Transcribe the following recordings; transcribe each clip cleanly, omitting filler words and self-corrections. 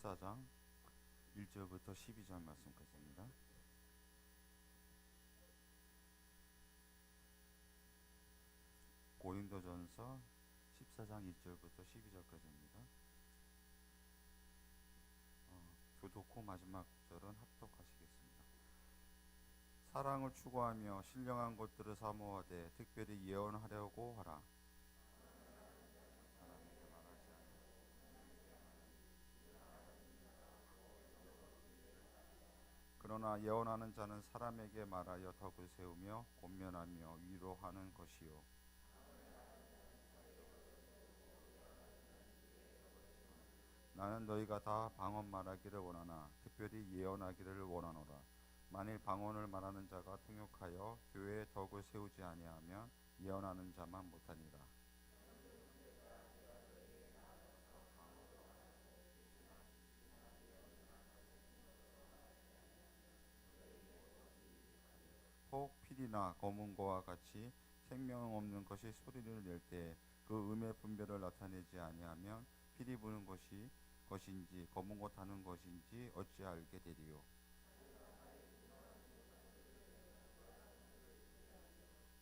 14장 1절부터 12절 말씀까지입니다. 고린도전서 14장 1절부터 12절까지입니다. 교독후 마지막 절은 합독하시겠습니다. 사랑을 추구하며 신령한 것들을 사모하되 특별히 예언하려고 하라. 그러나 예언하는 자는 사람에게 말하여 덕을 세우며 권면하며 위로하는 것이요, 나는 너희가 다 방언 말하기를 원하나 특별히 예언하기를 원하노라. 만일 방언을 말하는 자가 통역하여 교회의 덕을 세우지 아니하면 예언하는 자만 못하니라. 혹 피리나 검은 거와 같이 생명 없는 것이 소리를 낼 때 그 음의 분별을 나타내지 아니하면 피리 부는 것인지 검은 것 하는 것인지 어찌 알게 되리요.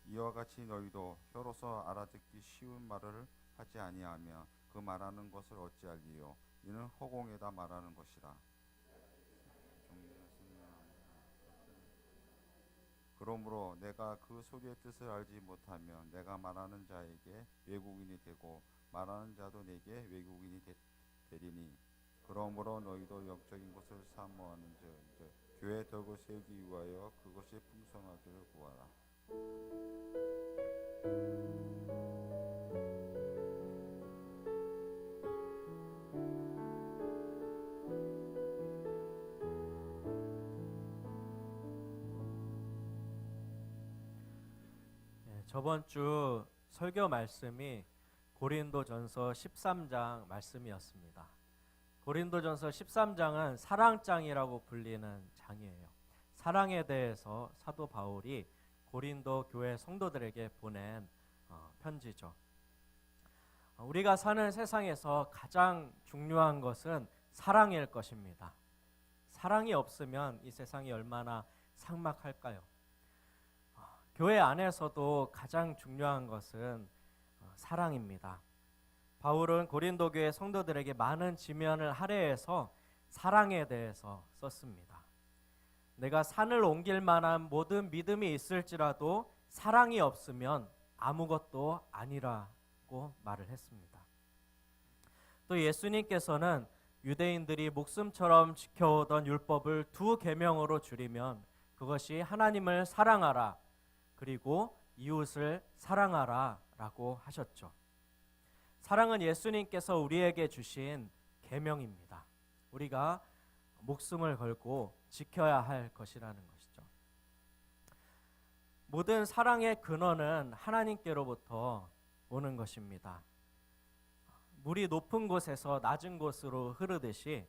이와 같이 너희도 혀로서 알아듣기 쉬운 말을 하지 아니하며 그 말하는 것을 어찌 알리요. 이는 허공에다 말하는 것이라. 그러므로 내가 그 소리의 뜻을 알지 못하면 내가 말하는 자에게 외국인이 되고 말하는 자도 내게 외국인이 되리니, 그러므로 너희도 영적인 것을 사모하는즉 교회 덕을 세우기 위하여 그것이 풍성하기를 구하라. 저번 주 설교 말씀이 고린도전서 13장 말씀이었습니다. 고린도전서 13장은 사랑장이라고 불리는 장이에요. 사랑에 대해서 사도 바울이 고린도 교회 성도들에게 보낸 편지죠. 우리가 사는 세상에서 가장 중요한 것은 사랑일 것입니다. 사랑이 없으면 이 세상이 얼마나 삭막할까요? 교회 안에서도 가장 중요한 것은 사랑입니다. 바울은 고린도 교회 성도들에게 많은 지면을 할애해서 사랑에 대해서 썼습니다. 내가 산을 옮길 만한 모든 믿음이 있을지라도 사랑이 없으면 아무것도 아니라고 말을 했습니다. 또 예수님께서는 유대인들이 목숨처럼 지켜오던 율법을 2계명으로 줄이면 그것이 하나님을 사랑하라, 그리고 이웃을 사랑하라 라고 하셨죠. 사랑은 예수님께서 우리에게 주신 계명입니다. 우리가 목숨을 걸고 지켜야 할 것이라는 것이죠. 모든 사랑의 근원은 하나님께로부터 오는 것입니다. 물이 높은 곳에서 낮은 곳으로 흐르듯이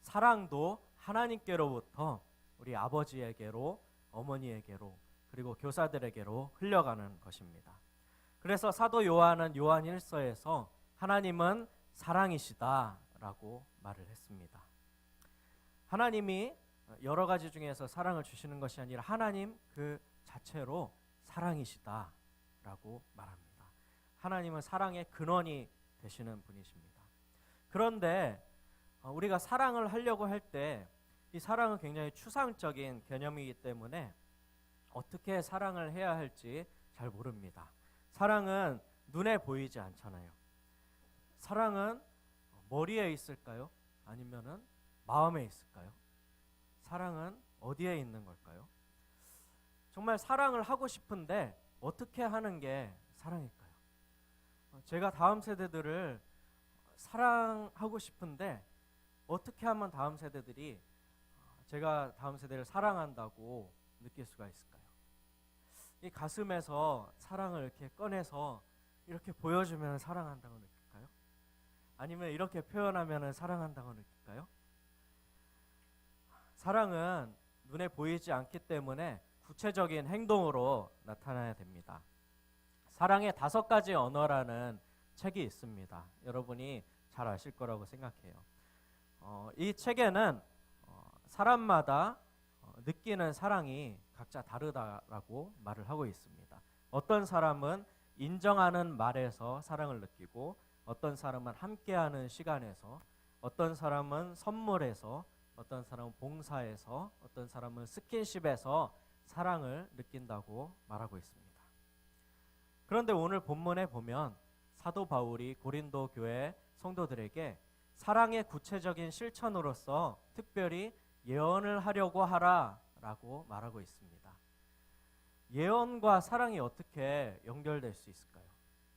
사랑도 하나님께로부터 우리 아버지에게로, 어머니에게로, 그리고 교사들에게로 흘러가는 것입니다. 그래서 사도 요한은 요한 1서에서 하나님은 사랑이시다라고 말을 했습니다. 하나님이 여러 가지 중에서 사랑을 주시는 것이 아니라 하나님 그 자체로 사랑이시다라고 말합니다. 하나님은 사랑의 근원이 되시는 분이십니다. 그런데 우리가 사랑을 하려고 할 때 이 사랑은 굉장히 추상적인 개념이기 때문에 어떻게 사랑을 해야 할지 잘 모릅니다. 사랑은 눈에 보이지 않잖아요. 사랑은 머리에 있을까요? 아니면은 마음에 있을까요? 사랑은 어디에 있는 걸까요? 정말 사랑을 하고 싶은데 어떻게 하는 게 사랑일까요? 제가 다음 세대들을 사랑하고 싶은데 어떻게 하면 다음 세대들이 제가 다음 세대를 사랑한다고 느낄 수가 있을까요? 이 가슴에서 사랑을 이렇게 꺼내서 이렇게 보여주면 사랑한다고 느낄까요? 아니면 이렇게 표현하면 사랑한다고 느낄까요? 사랑은 눈에 보이지 않기 때문에 구체적인 행동으로 나타나야 됩니다. 사랑의 5가지 언어라는 책이 있습니다. 여러분이 잘 아실 거라고 생각해요. 이 책에는 사람마다 느끼는 사랑이 각자 다르다라고 말을 하고 있습니다. 어떤 사람은 인정하는 말에서 사랑을 느끼고, 어떤 사람은 함께하는 시간에서, 어떤 사람은 선물에서, 어떤 사람은 봉사에서, 어떤 사람은 스킨십에서 사랑을 느낀다고 말하고 있습니다. 그런데 오늘 본문에 보면 사도 바울이 고린도 교회 성도들에게 사랑의 구체적인 실천으로서 특별히 예언을 하려고 하라라고 말하고 있습니다. 예언과 사랑이 어떻게 연결될 수 있을까요?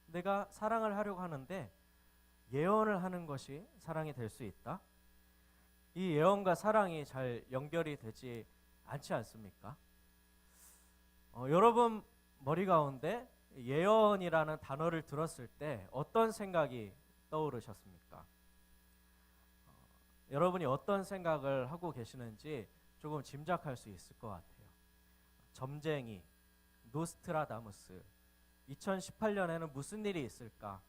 내가 사랑을 하려고 하는데 예언을 하는 것이 사랑이 될 수 있다? 이 예언과 사랑이 잘 연결이 되지 않지 않습니까? 여러분 머리 가운데 예언이라는 단어를 들었을 때 어떤 생각이 떠오르셨습니까? 여러분이 어떤 생각을 하고 계시는지 조금 짐작할 수 있을 것 같아요. 점쟁이, 노스트라다무스, 2018년에는 무슨 일이 있을까?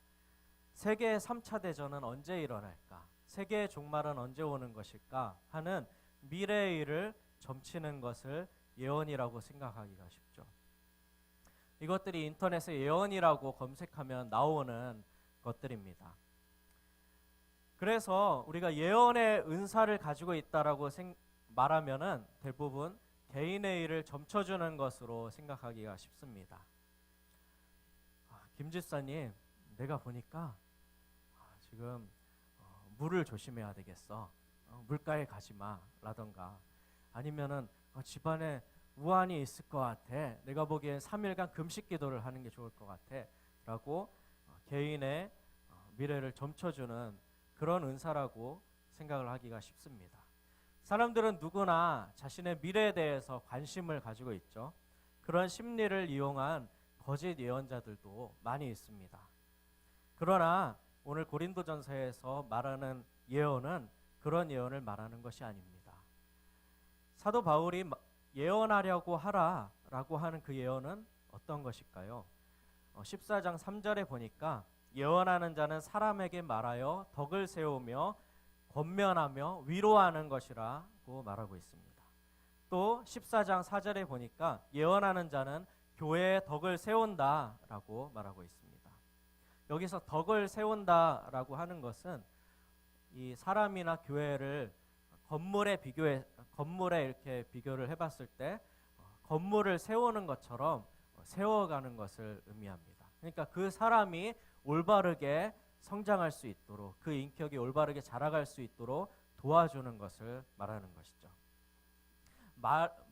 세계 3차 대전은 언제 일어날까? 세계의 종말은 언제 오는 것일까? 하는 미래의 일을 점치는 것을 예언이라고 생각하기가 쉽죠. 이것들이 인터넷에 예언이라고 검색하면 나오는 것들입니다. 그래서 우리가 예언의 은사를 가지고 있다라고 말하면은 대부분 개인의 일을 점쳐주는 것으로 생각하기가 쉽습니다. 김 집사님, 내가 보니까 지금 물을 조심해야 되겠어. 물가에 가지 마 라던가, 아니면은 집안에 우환이 있을 것 같아. 내가 보기엔 3일간 금식 기도를 하는 게 좋을 것 같아 라고 개인의 미래를 점쳐주는 그런 은사라고 생각을 하기가 쉽습니다. 사람들은 누구나 자신의 미래에 대해서 관심을 가지고 있죠. 그런 심리를 이용한 거짓 예언자들도 많이 있습니다. 그러나 오늘 고린도전서에서 말하는 예언은 그런 예언을 말하는 것이 아닙니다. 사도 바울이 예언하려고 하라라고 하는 그 예언은 어떤 것일까요? 14장 3절에 보니까 예언하는 자는 사람에게 말하여 덕을 세우며 권면하며 위로하는 것이라고 말하고 있습니다. 또 14장 4절에 보니까 예언하는 자는 교회의 덕을 세운다라고 말하고 있습니다. 여기서 덕을 세운다라고 하는 것은 이 사람이나 교회를 건물에 이렇게 비교를 해봤을 때 건물을 세우는 것처럼 세워가는 것을 의미합니다. 그러니까 그 사람이 올바르게 성장할 수 있도록, 그 인격이 올바르게 자라갈 수 있도록 도와주는 것을 말하는 것이죠.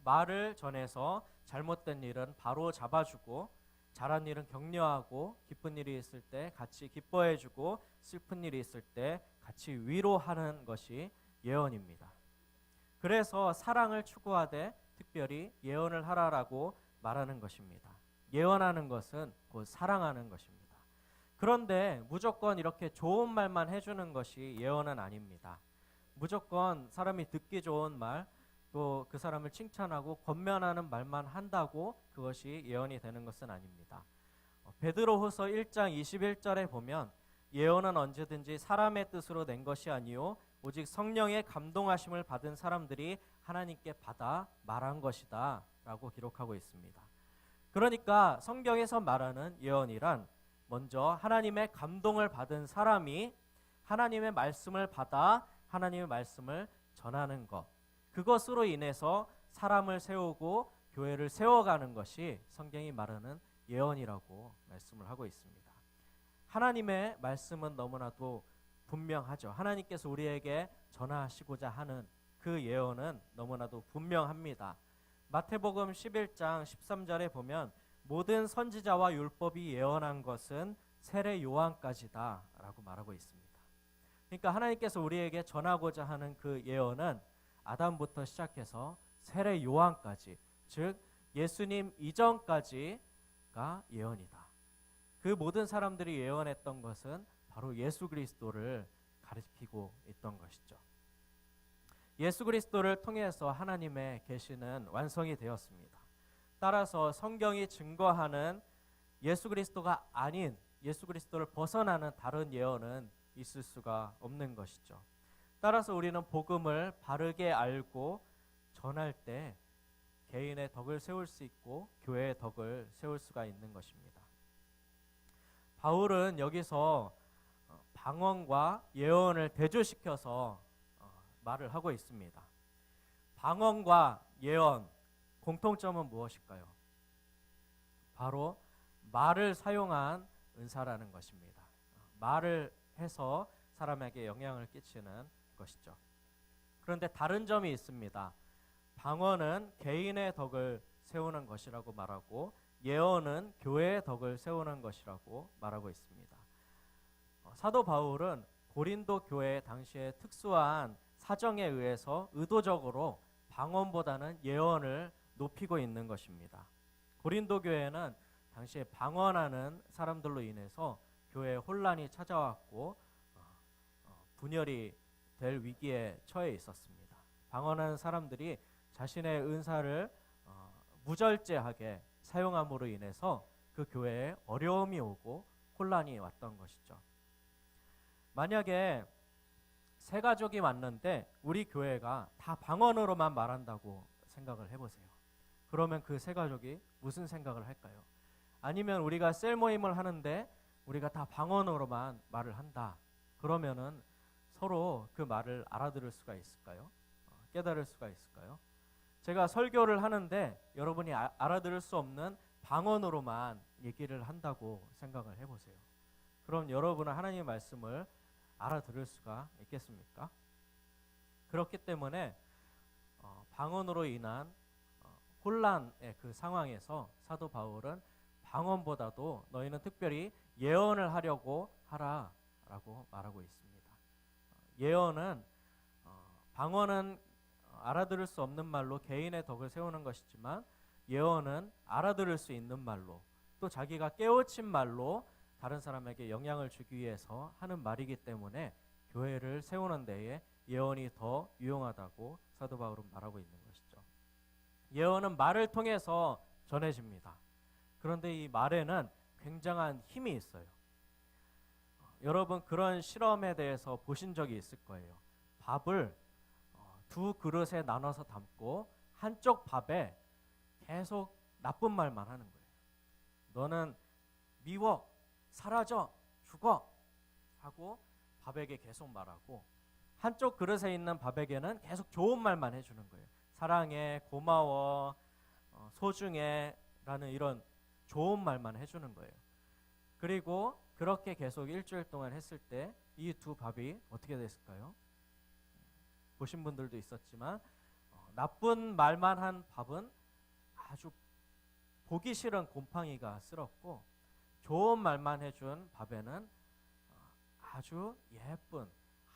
말을 전해서 잘못된 일은 바로 잡아주고, 잘한 일은 격려하고, 기쁜 일이 있을 때 같이 기뻐해주고, 슬픈 일이 있을 때 같이 위로하는 것이 예언입니다. 그래서 사랑을 추구하되 특별히 예언을 하라라고 말하는 것입니다. 예언하는 것은 곧 사랑하는 것입니다. 그런데 무조건 이렇게 좋은 말만 해주는 것이 예언은 아닙니다. 무조건 사람이 듣기 좋은 말, 또 그 사람을 칭찬하고 권면하는 말만 한다고 그것이 예언이 되는 것은 아닙니다. 베드로후서 1장 21절에 보면 예언은 언제든지 사람의 뜻으로 낸 것이 아니요 오직 성령의 감동하심을 받은 사람들이 하나님께 받아 말한 것이다 라고 기록하고 있습니다. 그러니까 성경에서 말하는 예언이란 먼저 하나님의 감동을 받은 사람이 하나님의 말씀을 받아 하나님의 말씀을 전하는 것, 그것으로 인해서 사람을 세우고 교회를 세워가는 것이 성경이 말하는 예언이라고 말씀을 하고 있습니다. 하나님의 말씀은 너무나도 분명하죠. 하나님께서 우리에게 전하시고자 하는 그 예언은 너무나도 분명합니다. 마태복음 11장 13절에 보면 모든 선지자와 율법이 예언한 것은 세례 요한까지다 라고 말하고 있습니다. 그러니까 하나님께서 우리에게 전하고자 하는 그 예언은 아담부터 시작해서 세례 요한까지, 즉 예수님 이전까지가 예언이다. 그 모든 사람들이 예언했던 것은 바로 예수 그리스도를 가리키고 있던 것이죠. 예수 그리스도를 통해서 하나님의 계시는 완성이 되었습니다. 따라서 성경이 증거하는 예수 그리스도가 아닌 예수 그리스도를 벗어나는 다른 예언은 있을 수가 없는 것이죠. 따라서 우리는 복음을 바르게 알고 전할 때 개인의 덕을 세울 수 있고 교회의 덕을 세울 수가 있는 것입니다. 바울은 여기서 방언과 예언을 대조시켜서 말을 하고 있습니다. 방언과 예언 공통점은 무엇일까요? 바로 말을 사용한 은사라는 것입니다. 말을 해서 사람에게 영향을 끼치는 것이죠. 그런데 다른 점이 있습니다. 방언은 개인의 덕을 세우는 것이라고 말하고 예언은 교회의 덕을 세우는 것이라고 말하고 있습니다. 사도 바울은 고린도 교회 당시의 특수한 사정에 의해서 의도적으로 방언보다는 예언을 높이고 있는 것입니다. 고린도 교회는 당시에 방언하는 사람들로 인해서 교회에 혼란이 찾아왔고 분열이 될 위기에 처해 있었습니다. 방언하는 사람들이 자신의 은사를 무절제하게 사용함으로 인해서 그 교회에 어려움이 오고 혼란이 왔던 것이죠. 만약에 세 가족이 왔는데 우리 교회가 다 방언으로만 말한다고 생각을 해보세요. 그러면 그 세 가족이 무슨 생각을 할까요? 아니면 우리가 셀 모임을 하는데 우리가 다 방언으로만 말을 한다. 그러면은 서로 그 말을 알아들을 수가 있을까요? 깨달을 수가 있을까요? 제가 설교를 하는데 여러분이 알아들을 수 없는 방언으로만 얘기를 한다고 생각을 해보세요. 그럼 여러분은 하나님의 말씀을 알아들을 수가 있겠습니까? 그렇기 때문에 방언으로 인한 혼란의 그 상황에서 사도 바울은 방언보다도 너희는 특별히 예언을 하려고 하라라고 말하고 있습니다. 예언은 방언은 알아들을 수 없는 말로 개인의 덕을 세우는 것이지만 예언은 알아들을 수 있는 말로 또 자기가 깨우친 말로 다른 사람에게 영향을 주기 위해서 하는 말이기 때문에 교회를 세우는 데에 예언이 더 유용하다고 사도 바울은 말하고 있는 것이죠. 예언은 말을 통해서 전해집니다. 그런데 이 말에는 굉장한 힘이 있어요. 여러분 그런 실험에 대해서 보신 적이 있을 거예요. 밥을 두 그릇에 나눠서 담고 한쪽 밥에 계속 나쁜 말만 하는 거예요. 너는 미워, 사라져, 죽어 하고 밥에게 계속 말하고 한쪽 그릇에 있는 밥에게는 계속 좋은 말만 해주는 거예요. 사랑해, 고마워, 소중해 라는 이런 좋은 말만 해주는 거예요. 그리고 그렇게 계속 일주일 동안 했을 때 이 두 밥이 어떻게 됐을까요? 보신 분들도 있었지만 나쁜 말만 한 밥은 아주 보기 싫은 곰팡이가 쓸었고 좋은 말만 해준 밥에는 아주 예쁜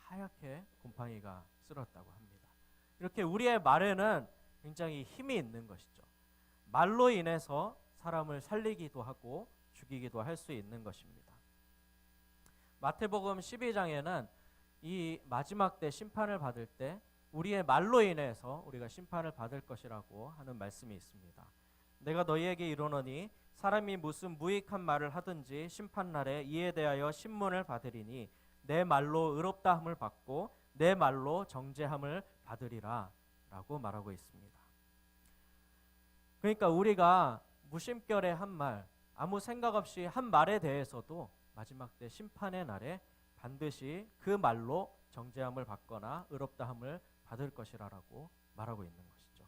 하얗게 곰팡이가 쓸었다고 합니다. 이렇게 우리의 말에는 굉장히 힘이 있는 것이죠. 말로 인해서 사람을 살리기도 하고 죽이기도 할 수 있는 것입니다. 마태복음 12장에는 이 마지막 때 심판을 받을 때 우리의 말로 인해서 우리가 심판을 받을 것이라고 하는 말씀이 있습니다. 내가 너희에게 이르노니 사람이 무슨 무익한 말을 하든지 심판날에 이에 대하여 신문을 받으리니 내 말로 의롭다함을 받고 내 말로 정죄함을 받으리라 라고 말하고 있습니다. 그러니까 우리가 무심결에 한 말, 아무 생각 없이 한 말에 대해서도 마지막 때 심판의 날에 반드시 그 말로 정죄함을 받거나 의롭다함을 받을 것이라고 말하고 있는 것이죠.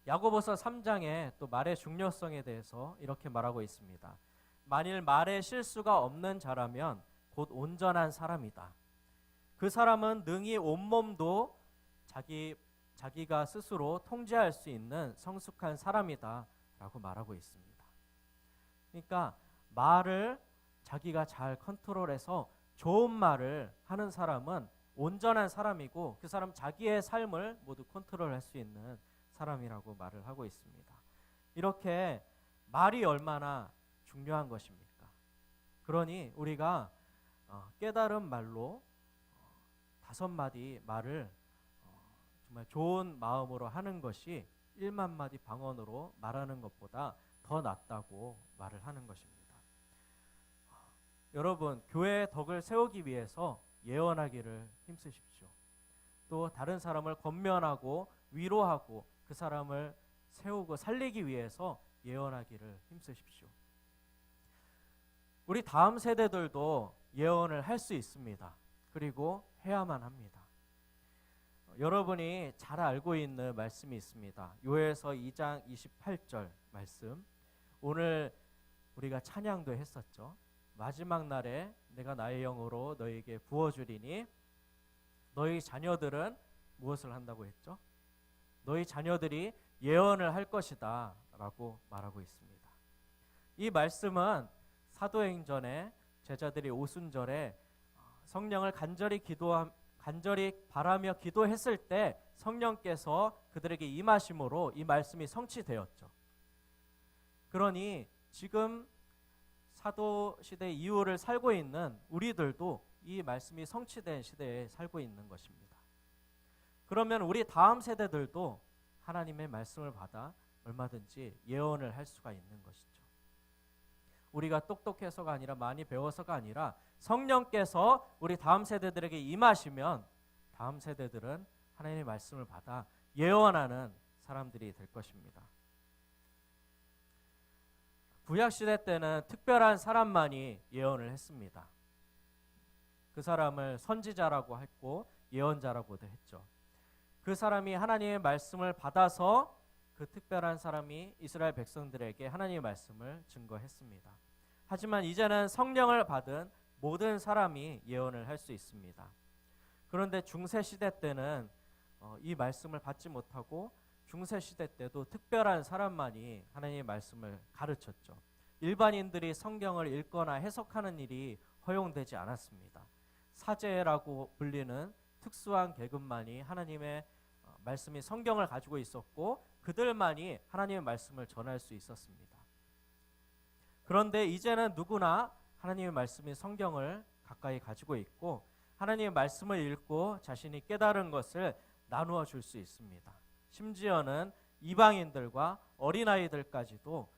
야고보서 3장에 또 말의 중요성에 대해서 이렇게 말하고 있습니다. 만일 말에 실수가 없는 자라면 곧 온전한 사람이다. 그 사람은 능히 온몸도 자기가 스스로 통제할 수 있는 성숙한 사람이다 라고 말하고 있습니다. 그러니까 말을 자기가 잘 컨트롤해서 좋은 말을 하는 사람은 온전한 사람이고 그 사람 자기의 삶을 모두 컨트롤할 수 있는 사람이라고 말을 하고 있습니다. 이렇게 말이 얼마나 중요한 것입니까? 그러니 우리가 깨달은 말로 5마디 말을 정말 좋은 마음으로 하는 것이 1만 마디 방언으로 말하는 것보다 더 낫다고 말을 하는 것입니다. 여러분, 교회의 덕을 세우기 위해서 예언하기를 힘쓰십시오. 또 다른 사람을 권면하고 위로하고 그 사람을 세우고 살리기 위해서 예언하기를 힘쓰십시오. 우리 다음 세대들도 예언을 할 수 있습니다. 그리고 해야만 합니다. 여러분이 잘 알고 있는 말씀이 있습니다. 요엘서 2장 28절 말씀. 오늘 우리가 찬양도 했었죠. 마지막 날에 내가 나의 영으로 너에게 부어주리니 너희 자녀들은 무엇을 한다고 했죠? 너희 자녀들이 예언을 할 것이다 라고 말하고 있습니다. 이 말씀은 사도행전에 제자들이 오순절에 성령을 간절히 바라며 기도했을 때 성령께서 그들에게 임하심으로 이 말씀이 성취되었죠. 그러니 지금 사도 시대 이후를 살고 있는 우리들도 이 말씀이 성취된 시대에 살고 있는 것입니다. 그러면 우리 다음 세대들도 하나님의 말씀을 받아 얼마든지 예언을 할 수가 있는 것이죠. 우리가 똑똑해서가 아니라 많이 배워서가 아니라 성령께서 우리 다음 세대들에게 임하시면 다음 세대들은 하나님의 말씀을 받아 예언하는 사람들이 될 것입니다. 구약시대 때는 특별한 사람만이 예언을 했습니다. 그 사람을 선지자라고 했고 예언자라고도 했죠. 그 사람이 하나님의 말씀을 받아서 그 특별한 사람이 이스라엘 백성들에게 하나님의 말씀을 증거했습니다. 하지만 이제는 성령을 받은 모든 사람이 예언을 할 수 있습니다. 그런데 중세시대 때는 이 말씀을 받지 못하고 중세시대 때도 특별한 사람만이 하나님의 말씀을 가르쳤죠. 일반인들이 성경을 읽거나 해석하는 일이 허용되지 않았습니다. 사제라고 불리는 특수한 계급만이 하나님의 말씀이 성경을 가지고 있었고 그들만이 하나님의 말씀을 전할 수 있었습니다. 그런데 이제는 누구나 하나님의 말씀이 성경을 가까이 가지고 있고 하나님의 말씀을 읽고 자신이 깨달은 것을 나누어 줄 수 있습니다. 심지어는 이방인들과 어린아이들까지도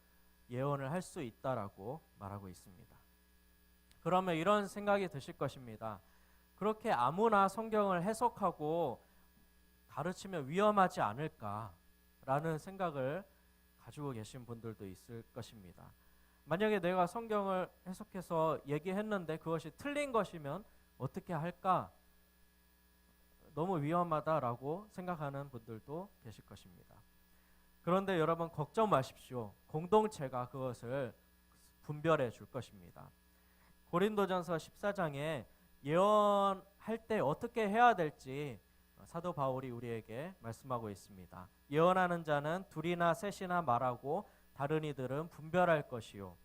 예언을 할 수 있다라고 말하고 있습니다. 그러면 이런 생각이 드실 것입니다. 그렇게 아무나 성경을 해석하고 가르치면 위험하지 않을까라는 생각을 가지고 계신 분들도 있을 것입니다. 만약에 내가 성경을 해석해서 얘기했는데 그것이 틀린 것이면 어떻게 할까? 너무 위험하다라고 생각하는 분들도 계실 것입니다. 그런데 여러분 걱정 마십시오. 공동체가 그것을 분별해 줄 것입니다. 고린도전서 14장에 예언할 때 어떻게 해야 될지 사도 바울이 우리에게 말씀하고 있습니다. 예언하는 자는 둘이나 셋이나 말하고 다른 이들은 분별할 것이요.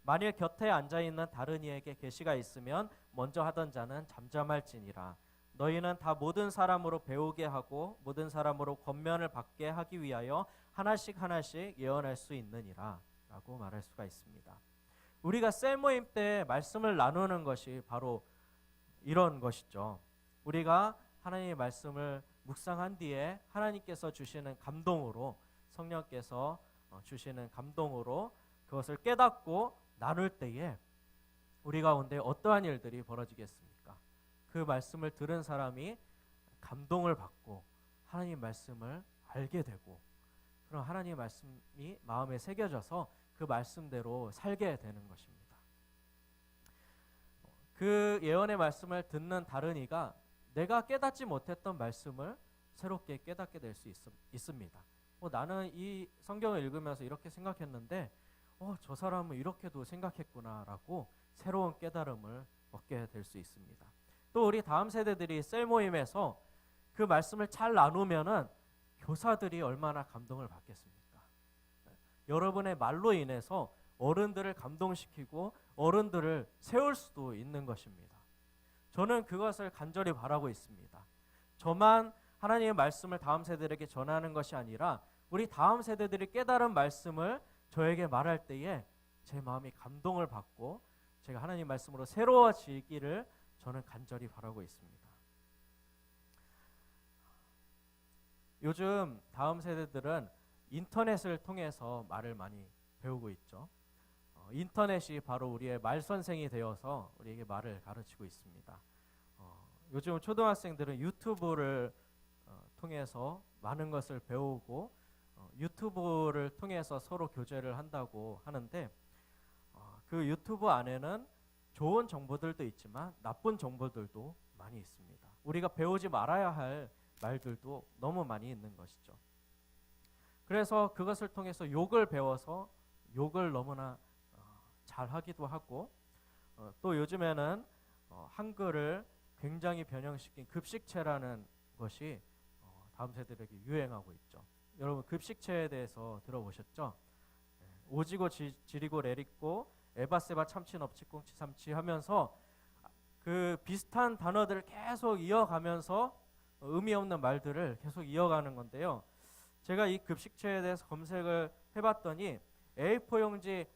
만일 곁에 앉아있는 다른 이에게 계시가 있으면 먼저 하던 자는 잠잠할지니라. 너희는 다 모든 사람으로 배우게 하고 모든 사람으로 권면을 받게 하기 위하여 하나씩 하나씩 예언할 수 있느니라 라고 말할 수가 있습니다. 우리가 셀 모임 때 말씀을 나누는 것이 바로 이런 것이죠. 우리가 하나님의 말씀을 묵상한 뒤에 하나님께서 주시는 감동으로 성령께서 주시는 감동으로 그것을 깨닫고 나눌 때에 우리 가운데 어떠한 일들이 벌어지겠습니까? 그 말씀을 들은 사람이 감동을 받고 하나님의 말씀을 알게 되고 그럼 하나님의 말씀이 마음에 새겨져서 그 말씀대로 살게 되는 것입니다. 그 예언의 말씀을 듣는 다른 이가 내가 깨닫지 못했던 말씀을 새롭게 깨닫게 될 수 있습니다. 나는 이 성경을 읽으면서 이렇게 생각했는데 저 사람은 이렇게도 생각했구나라고 새로운 깨달음을 얻게 될 수 있습니다. 또 우리 다음 세대들이 셀 모임에서 그 말씀을 잘 나누면은 교사들이 얼마나 감동을 받겠습니까? 여러분의 말로 인해서 어른들을 감동시키고 어른들을 세울 수도 있는 것입니다. 저는 그것을 간절히 바라고 있습니다. 저만 하나님의 말씀을 다음 세대들에게 전하는 것이 아니라 우리 다음 세대들이 깨달은 말씀을 저에게 말할 때에 제 마음이 감동을 받고 제가 하나님 말씀으로 새로워지기를 저는 간절히 바라고 있습니다. 요즘 다음 세대들은 인터넷을 통해서 말을 많이 배우고 있죠. 인터넷이 바로 우리의 말 선생이 되어서 우리에게 말을 가르치고 있습니다. 요즘 초등학생들은 유튜브를 통해서 많은 것을 배우고 유튜브를 통해서 서로 교제를 한다고 하는데 그 유튜브 안에는 좋은 정보들도 있지만 나쁜 정보들도 많이 있습니다. 우리가 배우지 말아야 할 말들도 너무 많이 있는 것이죠. 그래서 그것을 통해서 욕을 배워서 욕을 너무나 잘 하기도 하고 또 요즘에는 한글을 굉장히 변형시킨 급식체라는 것이 다음 세대들에게 유행하고 있죠. 여러분 급식체에 대해서 들어보셨죠? 오지고 지리고 레리고 에바세바 참치 넙치 꽁치 삼치 하면서 그 비슷한 단어들을 계속 이어가면서 의미 없는 말들을 계속 이어가는 건데요. 제가 이 급식체에 대해서 검색을 해봤더니 A4 용지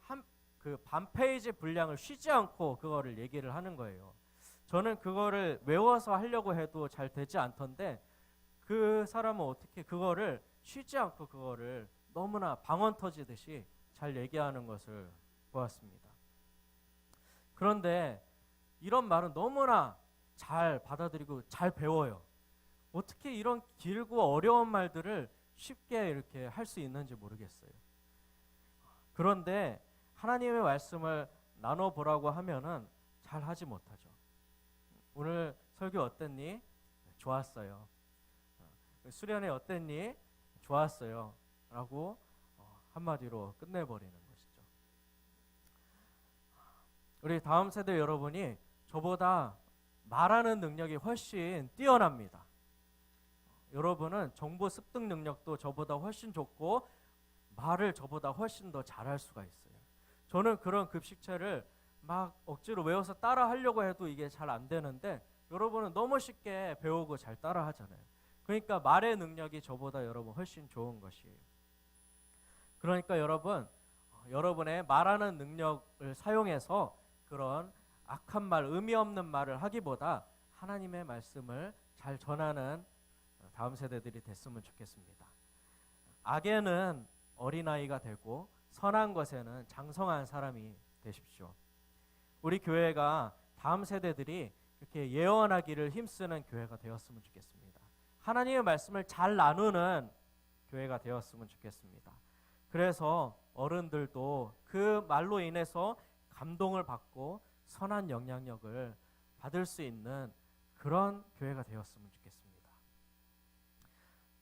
그 반 페이지 분량을 쉬지 않고 그거를 얘기를 하는 거예요. 저는 그거를 외워서 하려고 해도 잘 되지 않던데 그 사람은 어떻게 그거를 쉬지 않고 그거를 너무나 방언 터지듯이 잘 얘기하는 것을 보았습니다. 그런데 이런 말은 너무나 잘 받아들이고 잘 배워요. 어떻게 이런 길고 어려운 말들을 쉽게 이렇게 할 수 있는지 모르겠어요. 그런데 하나님의 말씀을 나눠보라고 하면은 잘 하지 못하죠. 오늘 설교 어땠니? 좋았어요. 수련회 어땠니? 좋았어요. 라고 한마디로 끝내버리는 것이죠. 우리 다음 세대 여러분이 저보다 말하는 능력이 훨씬 뛰어납니다. 여러분은 정보 습득 능력도 저보다 훨씬 좋고 말을 저보다 훨씬 더 잘할 수가 있어요. 저는 그런 급식체를 막 억지로 외워서 따라 하려고 해도 이게 잘 안 되는데 여러분은 너무 쉽게 배우고 잘 따라 하잖아요. 그러니까 말의 능력이 저보다 여러분 훨씬 좋은 것이에요. 그러니까 여러분, 여러분의 말하는 능력을 사용해서 그런 악한 말, 의미 없는 말을 하기보다 하나님의 말씀을 잘 전하는 다음 세대들이 됐으면 좋겠습니다. 악에는 어린아이가 되고 선한 것에는 장성한 사람이 되십시오. 우리 교회가 다음 세대들이 이렇게 예언하기를 힘쓰는 교회가 되었으면 좋겠습니다. 하나님의 말씀을 잘 나누는 교회가 되었으면 좋겠습니다. 그래서 어른들도 그 말로 인해서 감동을 받고 선한 영향력을 받을 수 있는 그런 교회가 되었으면 좋겠습니다.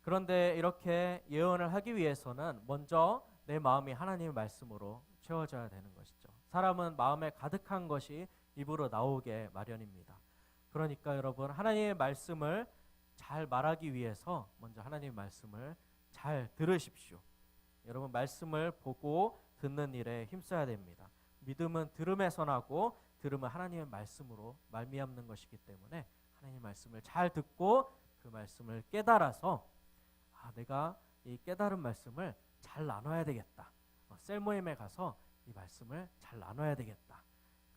그런데 이렇게 예언을 하기 위해서는 먼저 내 마음이 하나님의 말씀으로 채워져야 되는 것이죠. 사람은 마음에 가득한 것이 입으로 나오게 마련입니다. 그러니까 여러분 하나님의 말씀을 잘 말하기 위해서 먼저 하나님의 말씀을 잘 들으십시오. 여러분 말씀을 보고 듣는 일에 힘써야 됩니다. 믿음은 들음에서 나고 들음은 하나님의 말씀으로 말미암는 것이기 때문에 하나님의 말씀을 잘 듣고 그 말씀을 깨달아서 내가 이 깨달은 말씀을 잘 나눠야 되겠다. 셀 모임에 가서 이 말씀을 잘 나눠야 되겠다.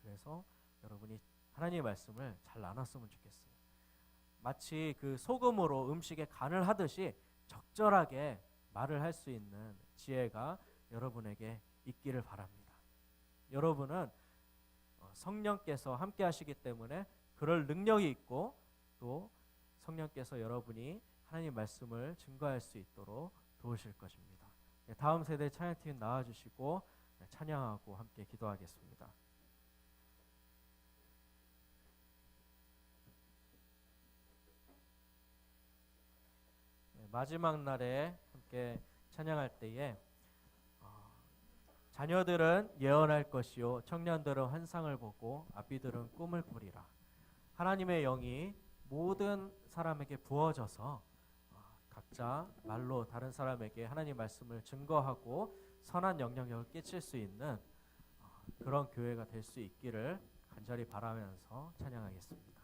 그래서 여러분이 하나님의 말씀을 잘 나눴으면 좋겠어요. 마치 그 소금으로 음식에 간을 하듯이 적절하게 말을 할 수 있는 지혜가 여러분에게 있기를 바랍니다. 여러분은 성령께서 함께 하시기 때문에 그럴 능력이 있고 또 성령께서 여러분이 하나님 말씀을 증거할 수 있도록 도우실 것입니다. 다음 세대 찬양팀 나와주시고 찬양하고 함께 기도하겠습니다. 마지막 날에 함께 찬양할 때에 자녀들은 예언할 것이요 청년들은 환상을 보고 아비들은 꿈을 꾸리라. 하나님의 영이 모든 사람에게 부어져서 각자 말로 다른 사람에게 하나님 말씀을 증거하고 선한 영향력을 끼칠 수 있는 그런 교회가 될 수 있기를 간절히 바라면서 찬양하겠습니다.